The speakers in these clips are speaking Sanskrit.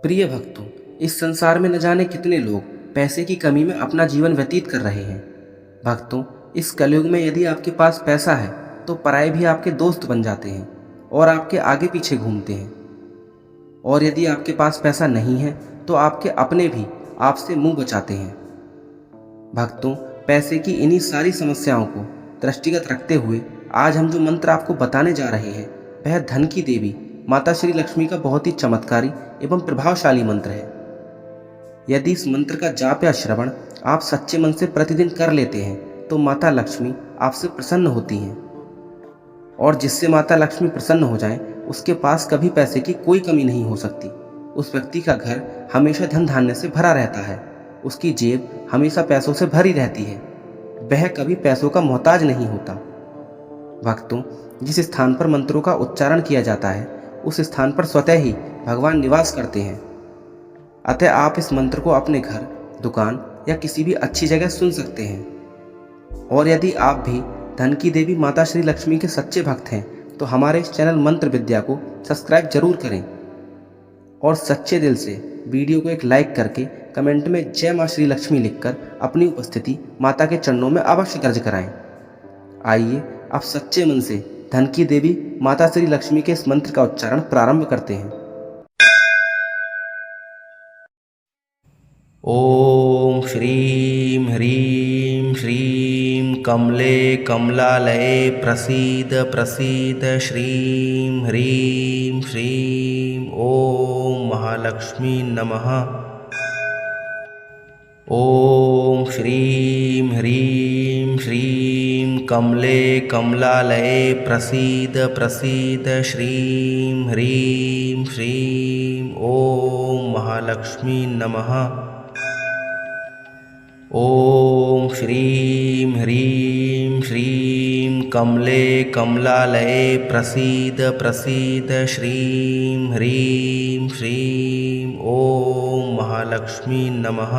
प्रिय भक्तों, इस संसार में न जाने कितने लोग पैसे की कमी में अपना जीवन व्यतीत कर रहे हैं। भक्तों, इस कलयुग में यदि आपके पास पैसा है तो पराये भी आपके दोस्त बन जाते हैं और आपके आगे पीछे घूमते हैं, और यदि आपके पास पैसा नहीं है तो आपके अपने भी आपसे मुंह बचाते हैं। भक्तों, पैसे की इन्हीं सारी समस्याओं को दृष्टिगत रखते हुए आज हम जो मंत्र आपको बताने जा रहे हैं वह धन की देवी माता श्री लक्ष्मी का बहुत ही चमत्कारी एवं प्रभावशाली मंत्र है। यदि इस मंत्र का जाप या श्रवण आप सच्चे मन से प्रतिदिन कर लेते हैं तो माता लक्ष्मी आपसे प्रसन्न होती हैं, और जिससे माता लक्ष्मी प्रसन्न हो जाएं, उसके पास कभी पैसे की कोई कमी नहीं हो सकती। उस व्यक्ति का घर हमेशा धन धान्य से भरा रहता है, उसकी जेब हमेशा पैसों से भरी रहती है, वह कभी पैसों का मोहताज नहीं होता। भक्तों, जिस स्थान पर मंत्रों का उच्चारण किया जाता है उस स्थान पर स्वतः ही भगवान निवास करते हैं। अतः आप इस मंत्र को अपने घर, दुकान या किसी भी अच्छी जगह सुन सकते हैं। और यदि आप भी धन की देवी माता श्री लक्ष्मी के सच्चे भक्त हैं तो हमारे इस चैनल मंत्र विद्या को सब्सक्राइब जरूर करें और सच्चे दिल से वीडियो को एक लाइक करके कमेंट में जय मां श्री लक्ष्मी लिखकर अपनी उपस्थिति माता के चरणों में अवश्य दर्ज कराएं। आइए आप सच्चे मन से धन की देवी माता श्री लक्ष्मी के इस मंत्र का उच्चारण प्रारंभ करते हैं। ओम श्रीं ह्रीं श्रीं कमले कमलालये प्रसीद प्रसीद श्रीं ह्रीं श्रीं ओम महालक्ष्मी नमः। ओम श्रीं ह्रीं श्रीं कमले कमलालये प्रसीद प्रसीद श्रीं ह्रीं श्रीं ओम महालक्ष्मी नमः। ओम श्रीं ह्रीं श्रीं कमले कमलालये प्रसीद प्रसीद श्रीं ह्रीं श्रीं ओम महालक्ष्मी नमः।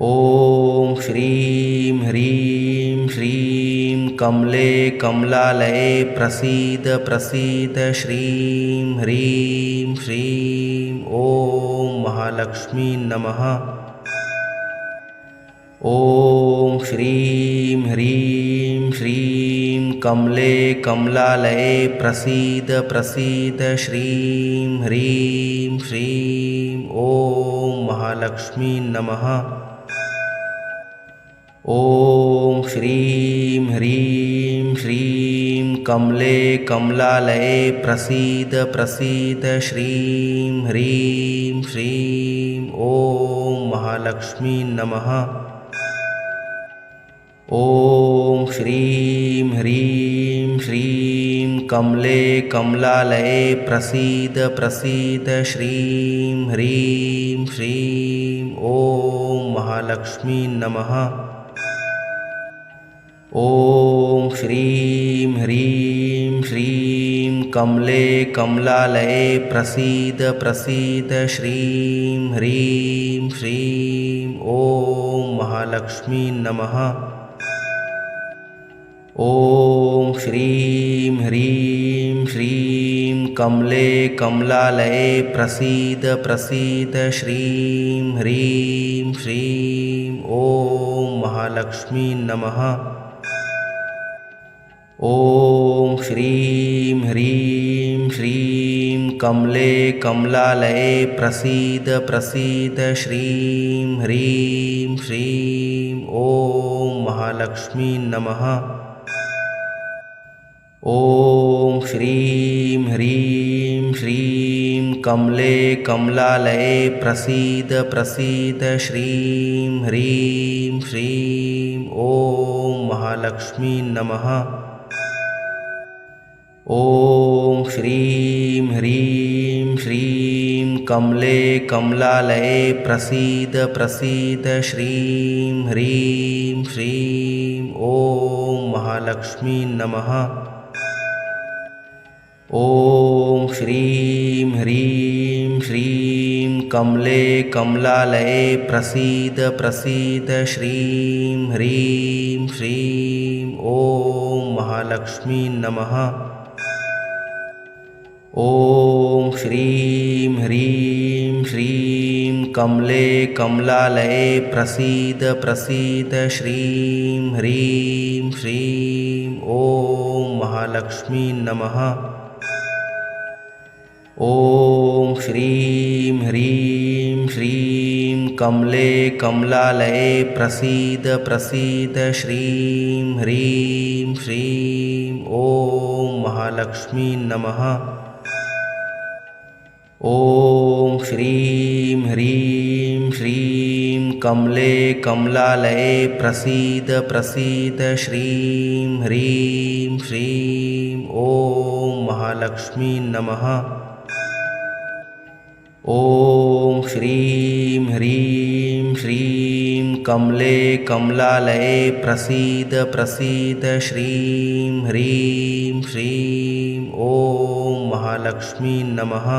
ओम श्रीं ह्रीं श्रीं कमले कमलालये प्रसीद प्रसीद श्रीं ह्रीं श्रीं ओम महालक्ष्मी नमः। ओम श्रीं ह्रीं श्रीं कमले कमलालये प्रसीद प्रसीद श्रीं ह्रीं श्रीं ओम महालक्ष्मी नमः। ओम श्रीं ह्रीं श्रीं कमले कमलालये प्रसीद प्रसीद श्रीं ह्रीं श्रीं ओम महालक्ष्मी नमः। ओम श्रीं ह्रीं श्रीं कमले कमलालये प्रसीद प्रसीद श्रीं ह्रीं श्रीं ओम महालक्ष्मी नमः। ओम श्रीं ह्रीं श्रीं कमले कमलालये प्रसीद प्रसीद श्रीं ह्रीं श्रीं ओम महालक्ष्मी नमः। ओम श्रीं ह्रीं श्रीं कमले कमलालये प्रसीद प्रसीद श्रीं ह्रीं श्रीं ओम महालक्ष्मी नमः। ओम श्रीं ह्रीं श्रीं कमले कमलालये प्रसीद प्रसीद श्रीं ह्रीं श्रीं ओम महालक्ष्मी नमः। ओम श्रीं ह्रीं श्रीं कमले कमलालये प्रसीद प्रसीद श्रीं ह्रीं श्रीं ओम महालक्ष्मी नमः। ओम श्रीं ह्रीं श्रीं कमले कमलालये प्रसीद प्रसीद श्रीं ह्रीं श्रीं ओम महालक्ष्मी नमः। ओम श्रीं ह्रीं श्रीं कमले कमलालये प्रसीद प्रसीद श्रीं ह्रीं श्रीं ओम महालक्ष्मी नमः। ॐ श्रीं ह्रीं श्रीं कमले कमलालये प्रसीद प्रसीद श्रीं ह्रीं श्रीं ॐ महालक्ष्मी नमः। ॐ श्रीं ह्रीं श्रीं कमले कमलालये प्रसीद प्रसीद श्रीं ह्रीं श्रीं ॐ महालक्ष्मी नमः। ॐ श्रीं ह्रीं श्रीं कमले कमलालये प्रसीद प्रसीद श्रीं ह्रीं श्रीं ॐ महालक्ष्मी नमः। ॐ श्रीं ह्रीं श्रीं कमले कमलालये प्रसीद प्रसीद श्रीं ह्रीं श्रीं ॐ महालक्ष्मी नमः।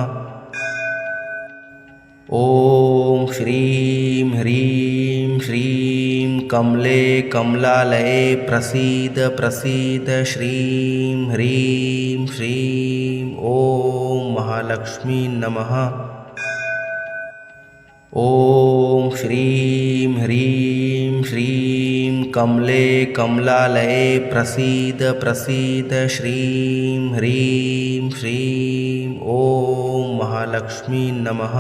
ॐ श्रीं ह्रीं श्रीं कमले कमलालये प्रसीद प्रसीद श्रीं ह्रीं श्रीं ॐ महालक्ष्मी नमः। ॐ श्रीं ह्रीं श्रीं कमले कमलालये प्रसीद प्रसीद श्रीं ह्रीं श्रीं ॐ महालक्ष्मी नमः।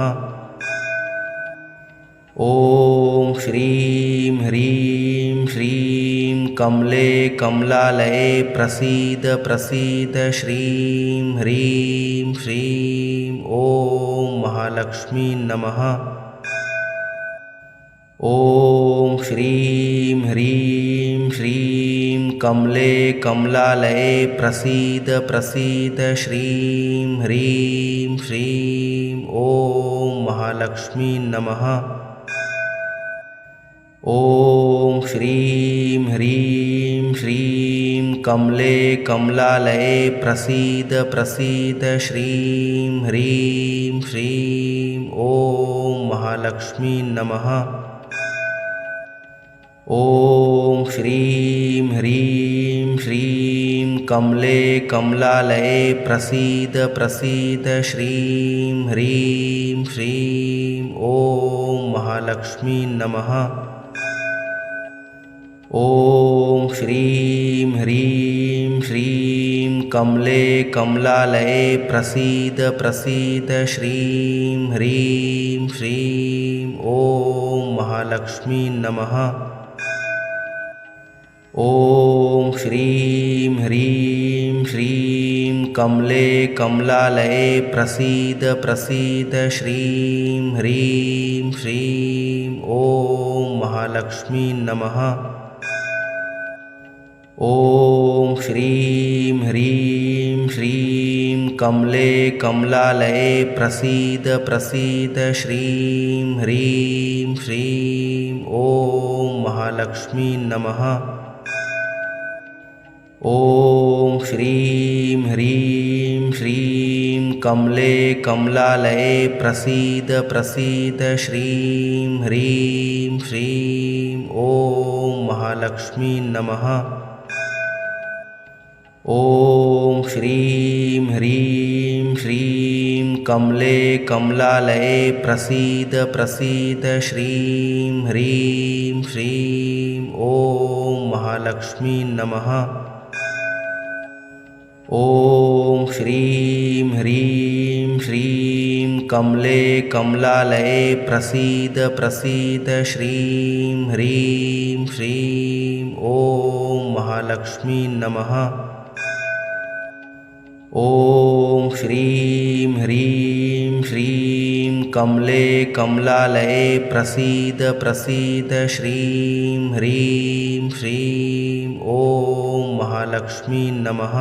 ॐ श्रीं ह्रीं श्रीं कमले कमलालये प्रसीद प्रसीद श्रीं ह्रीं श्रीं ॐ महालक्ष्मी नमः। ॐ श्रीं ह्रीं श्रीं कमले कमलालये प्रसीद प्रसीद श्रीं ह्रीं श्रीं ॐ महालक्ष्मी नमः। ॐ श्रीं ह्रीं श्रीं कमले कमलालये प्रसीद प्रसीद श्रीं ह्रीं श्रीं ॐ महालक्ष्मी नमः। ॐ श्रीं ह्रीं श्रीं कमले कमलालये प्रसीद प्रसीद श्रीं ह्रीं श्रीं ॐ महालक्ष्मी नमः। ॐ श्रीं ह्रीं श्रीं कमले कमलालये प्रसीद प्रसीद श्रीं ह्रीं श्रीं ॐ महालक्ष्मी नमः। ॐ श्रीं ह्रीं श्रीं कमले कमलालये प्रसीद प्रसीद श्रीं ह्रीं श्रीं ॐ महालक्ष्मी नमः। ॐ श्रीं ह्रीं श्रीं कमले कमलालये प्रसीद प्रसीद श्रीं ह्रीं श्रीं ॐ महालक्ष्मी नमः। ॐ श्रीं ह्रीं श्रीं कमले कमलालये प्रसीद प्रसीद श्रीं ह्रीं श्रीं ॐ महालक्ष्मी नमः। ॐ श्रीं ह्रीं श्रीं कमले कमलालये प्रसीद प्रसीद श्रीं ह्रीं श्रीं ॐ महालक्ष्मी नमः। ॐ श्रीं ह्रीं श्रीं कमले कमलालये प्रसीद प्रसीद श्रीं ह्रीं श्रीं ॐ महालक्ष्मी नमः। ॐ श्रीं ह्रीं श्रीं कमले कमलालये प्रसीद प्रसीद श्रीं ह्रीं श्रीं ॐ महालक्ष्मी नमः।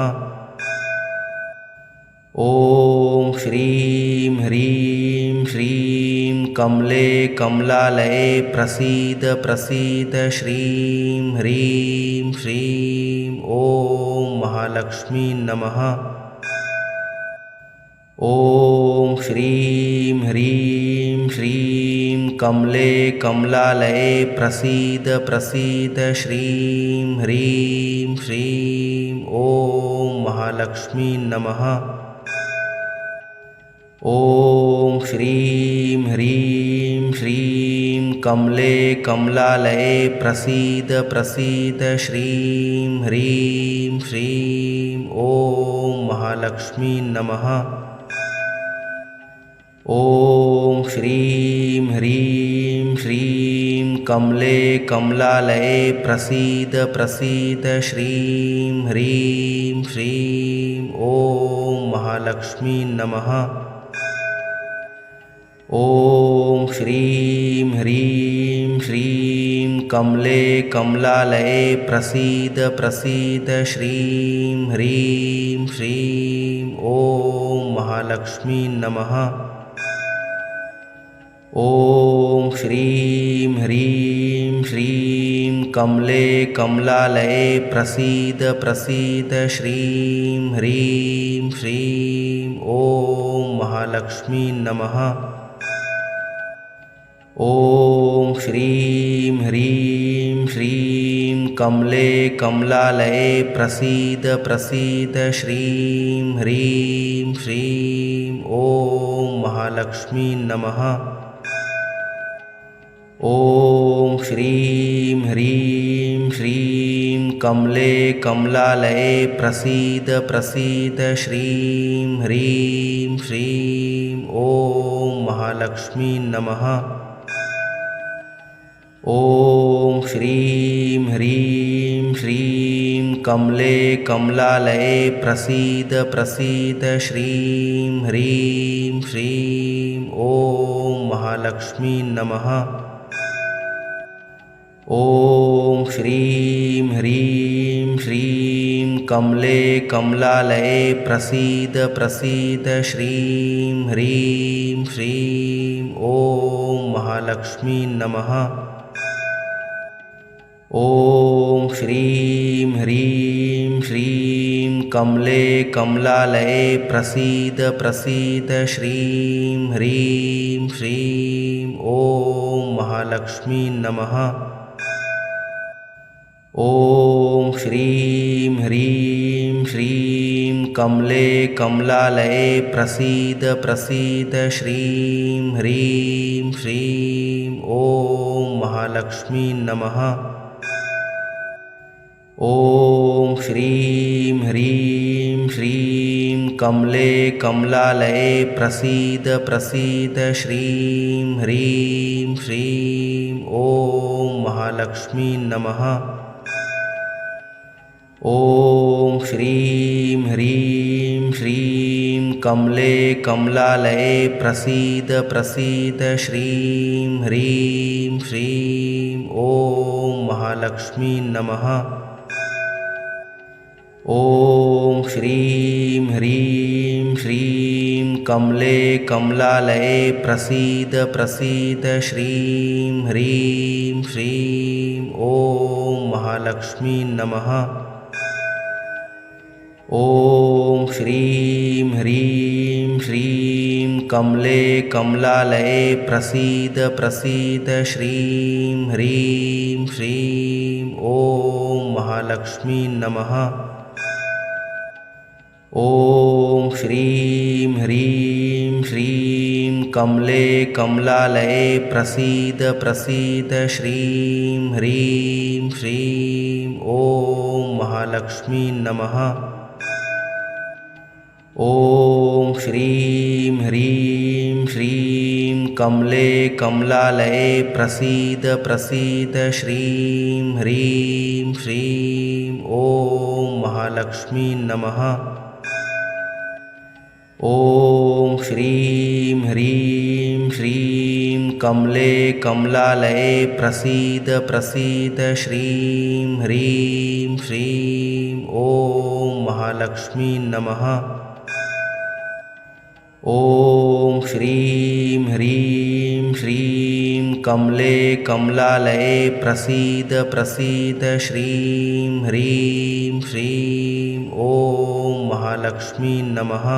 ॐ श्रीं ह्रीं श्रीं कमले कमलालये प्रसीद प्रसीद श्रीं ह्रीं श्रीं ॐ महालक्ष्मी नमः। ॐ श्रीं ह्रीं श्रीं कमले कमलालये प्रसीद प्रसीद श्रीं ह्रीं श्रीं ॐ महालक्ष्मी नमः। ॐ श्रीं ह्रीं श्रीं कमले कमलालये प्रसीद प्रसीद श्रीं ह्रीं श्रीं ॐ महालक्ष्मी नमः। ॐ श्रीं ह्रीं श्रीं कमले कमलालये प्रसीद प्रसीद श्रीं ह्रीं श्रीं ॐ महालक्ष्मी नमः। ॐ श्रीं ह्रीं श्रीं कमले कमलालये प्रसीद प्रसीद श्रीं ह्रीं श्रीं ॐ महालक्ष्मी नमः। ॐ श्रीं ह्रीं श्रीं कमले कमलालये प्रसीद प्रसीद श्रीं ह्रीं श्रीं ॐ महालक्ष्मी नमः। ॐ श्रीं ह्रीं श्रीं कमले कमलालये प्रसीद प्रसीद श्रीं ह्रीं श्रीं ॐ महालक्ष्मी नमः। ॐ श्रीं ह्रीं श्रीं कमले कमलालये प्रसीद प्रसीद श्रीं ह्रीं श्रीं ॐ महालक्ष्मी नमः। ॐ श्रीं ह्रीं श्रीं कमले कमलालये प्रसीद प्रसीद श्रीं ह्रीं श्रीं ॐ महालक्ष्मी नमः। ॐ श्रीं ह्रीं श्रीं कमले कमलालये प्रसीद प्रसीद श्रीं ह्रीं श्रीं ॐ महालक्ष्मी नमः। ॐ श्रीं ह्रीं श्रीं कमले कमलालये प्रसीद प्रसीद श्रीं ह्रीं श्रीं ॐ महालक्ष्मी नमः। ॐ श्रीं ह्रीं श्रीं कमले कमलालये प्रसीद प्रसीद श्रीं ह्रीं श्रीं ॐ महालक्ष्मी नमः। ॐ श्रीं ह्रीं श्रीं कमले कमलालये प्रसीद प्रसीद श्रीं ह्रीं श्रीं ॐ महालक्ष्मी नमः। ॐ श्रीं ह्रीं श्रीं कमले कमलालये प्रसीद प्रसीद श्रीं ह्रीं श्रीं ॐ महालक्ष्मी नमः। ॐ श्रीं ह्रीं श्रीं कमले कमलालये प्रसीद प्रसीद श्रीं ह्रीं श्रीं ॐ महालक्ष्मी नमः। ॐ श्रीं ह्रीं श्रीं कमले कमलालये प्रसीद प्रसीद श्रीं ह्रीं श्रीं ॐ महालक्ष्मी नमः। ॐ श्रीं ह्रीं श्रीं कमले कमलालये प्रसीद प्रसीद श्रीं ह्रीं श्रीं ॐ महालक्ष्मी नमः। ॐ श्रीं ह्रीं श्रीं कमले कमलालये प्रसीद प्रसीद श्रीं ह्रीं श्रीं ॐ महालक्ष्मी नमः। ॐ श्रीं ह्रीं श्रीं कमले कमलालये प्रसीद प्रसीद श्रीं ह्रीं श्रीं ॐ महालक्ष्मी नमः। ॐ श्रीं ह्रीं श्रीं कमले कमलालये प्रसीद प्रसीद श्रीं ह्रीं श्रीं ॐ महालक्ष्मी नमः।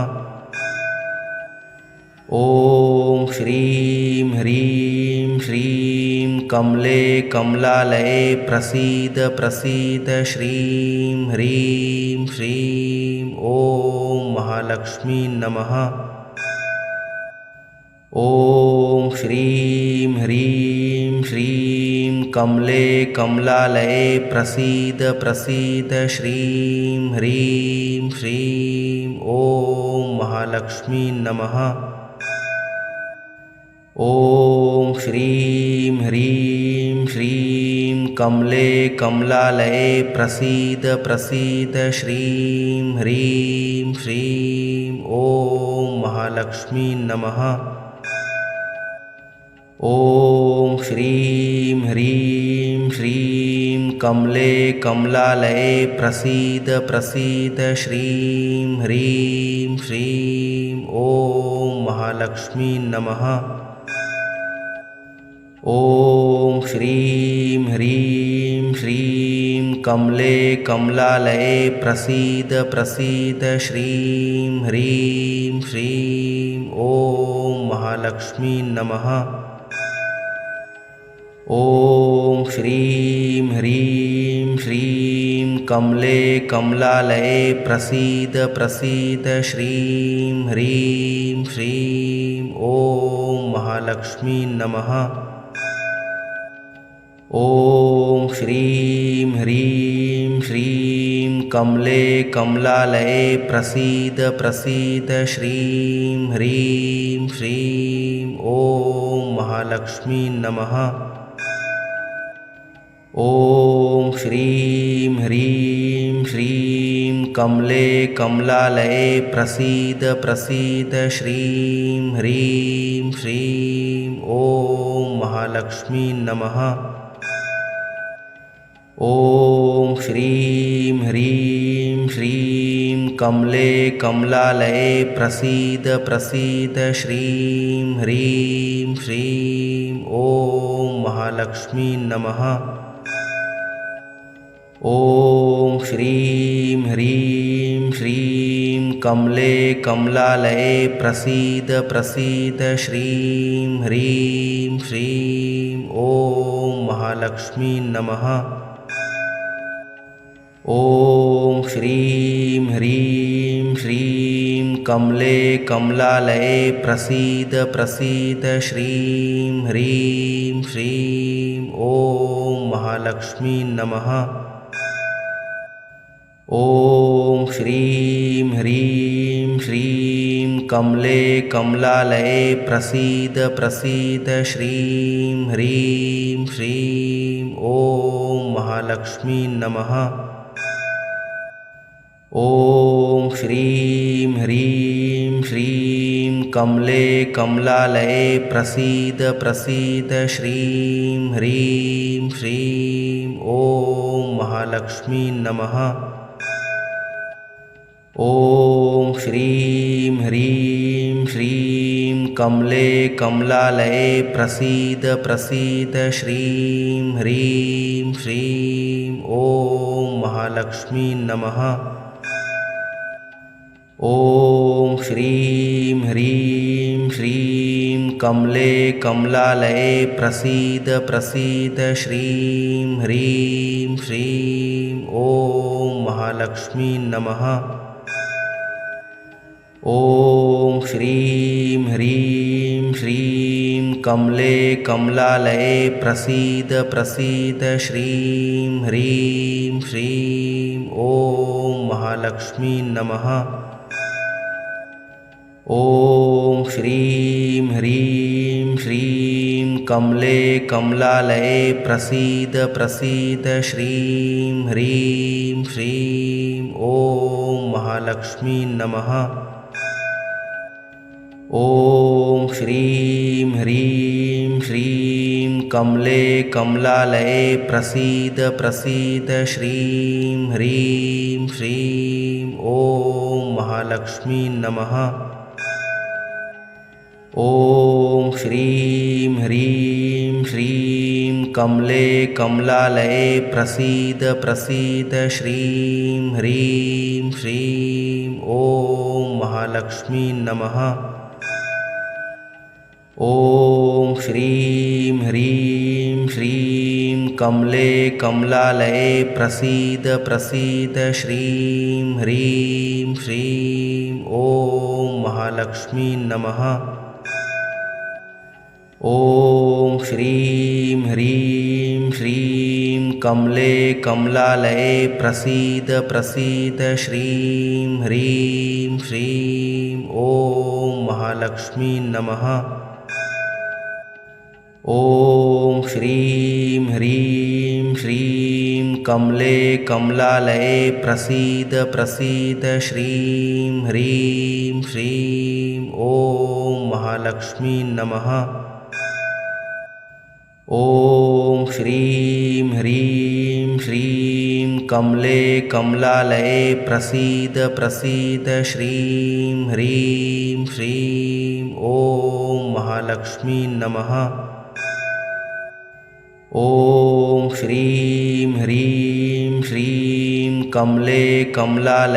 ॐ श्रीं ह्रीं श्रीं कमले कमलालये प्रसीद प्रसीद श्रीं ह्रीं श्रीं ॐ महालक्ष्मी नमः। ॐ श्रीं ह्रीं श्रीं कमले कमलालये प्रसीद प्रसीद श्रीं ह्रीं श्रीं ॐ महालक्ष्मी नमः। ॐ श्रीं ह्रीं श्रीं कमले कमलालये प्रसीद प्रसीद श्रीं ह्रीं श्रीं ॐ महालक्ष्मी नमः। ॐ श्रीं ह्रीं श्रीं कमले कमलालये प्रसीद प्रसीद श्रीं ह्रीं श्रीं ॐ महालक्ष्मी नमः। ॐ श्रीं ह्रीं श्रीं कमले कमलालये प्रसीद प्रसीद श्रीं ह्रीं श्रीं ॐ महालक्ष्मी नमः। ॐ श्रीं ह्रीं श्रीं कमले कमलालये प्रसीद प्रसीद श्रीं ह्रीं श्रीं ॐ महालक्ष्मी नमः। ॐ श्रीं ह्रीं श्रीं कमले कमलालये प्रसीद प्रसीद श्रीं ह्रीं श्रीं ॐ महालक्ष्मी नमः। ॐ श्रीं ह्रीं श्रीं कमले कमलालये प्रसीद प्रसीद श्रीं ह्रीं श्रीं ॐ महालक्ष्मी नमः। ॐ श्रीं ह्रीं श्रीं कमले कमलालये प्रसीद प्रसीद श्रीं ह्रीं श्रीं ॐ महालक्ष्मी नमः। ॐ श्रीं ह्रीं श्रीं कमले कमलालये प्रसीद प्रसीद श्रीं ह्रीं श्रीं ॐ महालक्ष्मी नमः। ॐ श्रीं ह्रीं श्रीं कमले कमलालये प्रसीद प्रसीद श्रीं ह्रीं श्रीं ॐ महालक्ष्मी नमः। ॐ श्रीं ह्रीं श्रीं कमले कमलालये प्रसीद प्रसीद श्रीं ह्रीं श्रीं ॐ महालक्ष्मी नमः। ॐ श्रीं ह्रीं श्रीं कमले कमलालये प्रसीद प्रसीद श्रीं ह्रीं श्रीं ॐ महालक्ष्मी नमः। ॐ श्रीं ह्रीं श्रीं कमले कमलालये प्रसीद प्रसीद श्रीं ह्रीं श्रीं ॐ महालक्ष्मी नमः। ॐ श्रीं ह्रीं श्रीं कमले कमलालये प्रसीद प्रसीद श्रीं ह्रीं श्रीं ॐ महालक्ष्मी नमः। ॐ श्रीं ह्रीं श्रीं कमले कमलालये प्रसीद प्रसीद श्रीं ह्रीं श्रीं ॐ महालक्ष्मी नमः। ॐ श्रीं ह्रीं श्रीं कमले कमलालये प्रसीद प्रसीद श्रीं ह्रीं श्रीं ॐ महालक्ष्मी नमः। ॐ श्रीं ह्रीं श्रीं कमले कमलालये प्रसीद प्रसीद श्रीं ह्रीं श्रीं ॐ महालक्ष्मी नमः। ॐ श्रीं ह्रीं श्रीं कमले कमलालये प्रसीद प्रसीद श्रीं ह्रीं श्रीं ॐ महालक्ष्मी नमः। ॐ श्रीं ह्रीं श्रीं कमले कमलालये प्रसीद प्रसीद श्रीं ह्रीं श्रीं ॐ महालक्ष्मी नमः। ॐ श्रीं ह्रीं श्रीं कमले कमलालये प्रसीद प्रसीद श्रीं ह्रीं श्रीं ॐ महालक्ष्मी नमः। ॐ श्रीं ह्रीं श्रीं कमले कमलालये प्रसीद प्रसीद श्रीं ह्रीं श्रीं ॐ महालक्ष्मी नमः। ॐ श्रीं ह्रीं श्रीं कमले कमलालये प्रसीद प्रसीद श्रीं ह्रीं श्रीं ॐ महालक्ष्मी नमः। ॐ श्रीं ह्रीं श्रीं कमले कमलालये